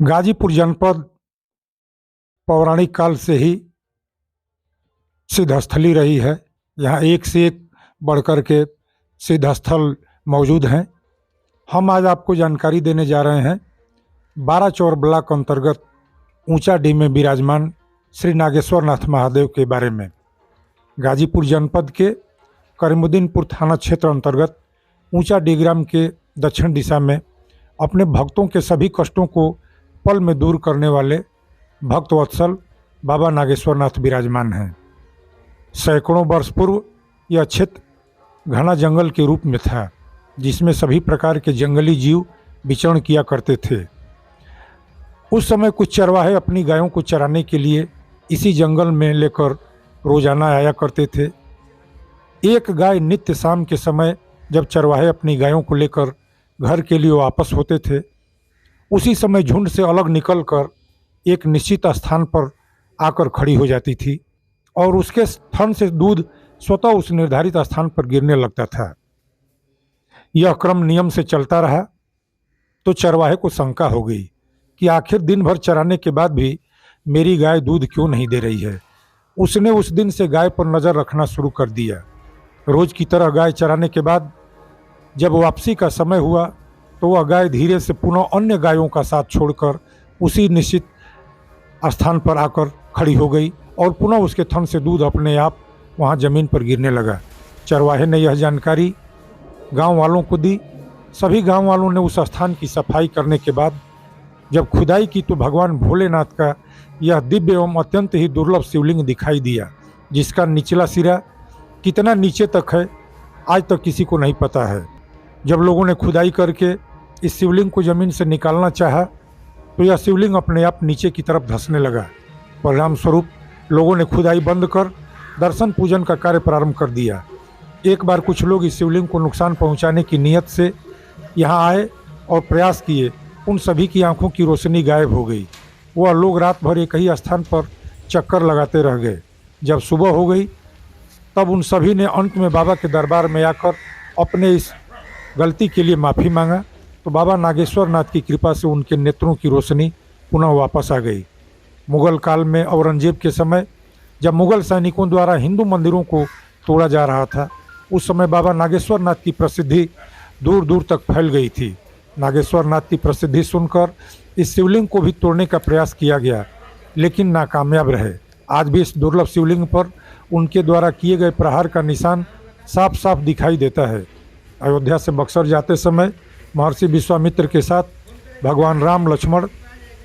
गाजीपुर जनपद पौराणिक काल से ही सिद्धस्थली रही है। यहाँ एक से एक बढ़कर के सिद्धस्थल मौजूद हैं। हम आज आपको जानकारी देने जा रहे हैं 12 चौर ब्लॉक अंतर्गत ऊंचा डी में विराजमान श्री नागेश्वर नाथ महादेव के बारे में। गाजीपुर जनपद के करीमुद्दीनपुर थाना क्षेत्र अंतर्गत ऊंचा डी ग्राम के दक्षिण दिशा में अपने भक्तों के सभी कष्टों को पल में दूर करने वाले भक्त वत्सल बाबा नागेश्वर नाथ विराजमान हैं। सैकड़ों वर्ष पूर्व यह क्षेत्र घना जंगल के रूप में था, जिसमें सभी प्रकार के जंगली जीव विचरण किया करते थे। उस समय कुछ चरवाहे अपनी गायों को चराने के लिए इसी जंगल में लेकर रोजाना आया करते थे। एक गाय नित्य शाम के समय जब चरवाहे अपनी गायों को लेकर घर के लिए वापस होते थे, उसी समय झुंड से अलग निकलकर एक निश्चित स्थान पर आकर खड़ी हो जाती थी और उसके थन से दूध स्वतः उस निर्धारित स्थान पर गिरने लगता था। यह क्रम नियम से चलता रहा तो चरवाहे को शंका हो गई कि आखिर दिन भर चराने के बाद भी मेरी गाय दूध क्यों नहीं दे रही है। उसने उस दिन से गाय पर नज़र रखना शुरू कर दिया। रोज की तरह गाय चराने के बाद जब वापसी का समय हुआ तो वह गाय धीरे से पुनः अन्य गायों का साथ छोड़कर उसी निश्चित स्थान पर आकर खड़ी हो गई और पुनः उसके थन से दूध अपने आप वहां जमीन पर गिरने लगा। चरवाहे ने यह जानकारी गांव वालों को दी। सभी गांव वालों ने उस स्थान की सफाई करने के बाद जब खुदाई की तो भगवान भोलेनाथ का यह दिव्य एवं अत्यंत ही दुर्लभ शिवलिंग दिखाई दिया, जिसका निचला सिरा कितना नीचे तक है आज तक किसी को नहीं पता है। जब लोगों ने खुदाई करके इस शिवलिंग को ज़मीन से निकालना चाहा तो यह शिवलिंग अपने आप नीचे की तरफ धंसने लगा। परिणाम स्वरूप लोगों ने खुदाई बंद कर दर्शन पूजन का कार्य प्रारंभ कर दिया। एक बार कुछ लोग इस शिवलिंग को नुकसान पहुंचाने की नीयत से यहाँ आए और प्रयास किए। उन सभी की आंखों की रोशनी गायब हो गई। वह लोग रात भर एक ही स्थान पर चक्कर लगाते रह गए। जब सुबह हो गई तब उन सभी ने अंत में बाबा के दरबार में आकर अपने इस गलती के लिए माफ़ी मांगा तो बाबा नागेश्वर नाथ की कृपा से उनके नेत्रों की रोशनी पुनः वापस आ गई। मुगल काल में औरंगजेब के समय जब मुगल सैनिकों द्वारा हिंदू मंदिरों को तोड़ा जा रहा था, उस समय बाबा नागेश्वर नाथ की प्रसिद्धि दूर दूर तक फैल गई थी। नागेश्वर नाथ की प्रसिद्धि सुनकर इस शिवलिंग को भी तोड़ने का प्रयास किया गया, लेकिन नाकामयाब रहे। आज भी इस दुर्लभ शिवलिंग पर उनके द्वारा किए गए प्रहार का निशान साफ साफ दिखाई देता है। अयोध्या से बक्सर जाते समय महर्षि विश्वामित्र के साथ भगवान राम लक्ष्मण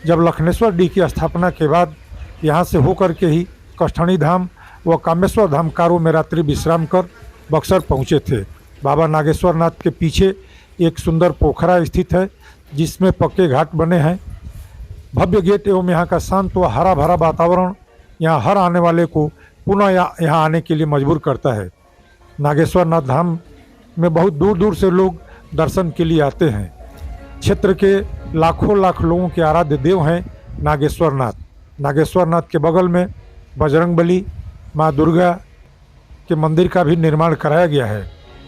जब लखनेश्वर डी की स्थापना के बाद यहाँ से होकर के ही कष्टणी धाम व कामेश्वर धाम कारों में रात्रि विश्राम कर बक्सर पहुँचे थे। बाबा नागेश्वर नाथ के पीछे एक सुंदर पोखरा स्थित है, जिसमें पक्के घाट बने हैं। भव्य गेट एवं यहाँ का शांत व हरा भरा वातावरण यहाँ हर आने वाले को पुनः यहाँ आने के लिए मजबूर करता है। नागेश्वर नाथ धाम में बहुत दूर दूर से लोग दर्शन के लिए आते हैं। क्षेत्र के लाखों लाख लोगों के आराध्य देव हैं नागेश्वर नाथ। नागेश्वर नाथ के बगल में बजरंगबली, माँ दुर्गा के मंदिर का भी निर्माण कराया गया है।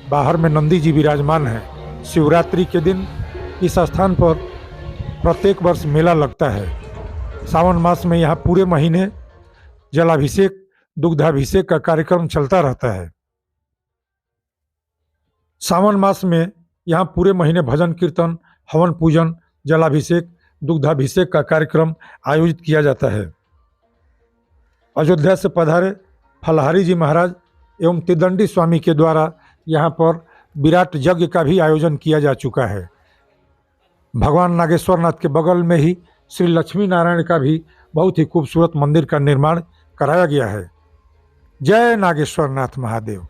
बाहर में नंदी जी विराजमान हैं। शिवरात्रि के दिन इस स्थान पर प्रत्येक वर्ष मेला लगता है। सावन मास में यहाँ पूरे महीने जलाभिषेक, दुग्धाभिषेक का कार्यक्रम चलता रहता है। सावन मास में यहाँ पूरे महीने भजन कीर्तन, हवन पूजन, जलाभिषेक, दुग्धाभिषेक का कार्यक्रम आयोजित किया जाता है। अयोध्या से पधारे फलहारी जी महाराज एवं त्रिदंडी स्वामी के द्वारा यहाँ पर विराट यज्ञ का भी आयोजन किया जा चुका है। भगवान नागेश्वर नाथ के बगल में ही श्री लक्ष्मी नारायण का भी बहुत ही खूबसूरत मंदिर का निर्माण कराया गया है। जय नागेश्वर नाथ महादेव।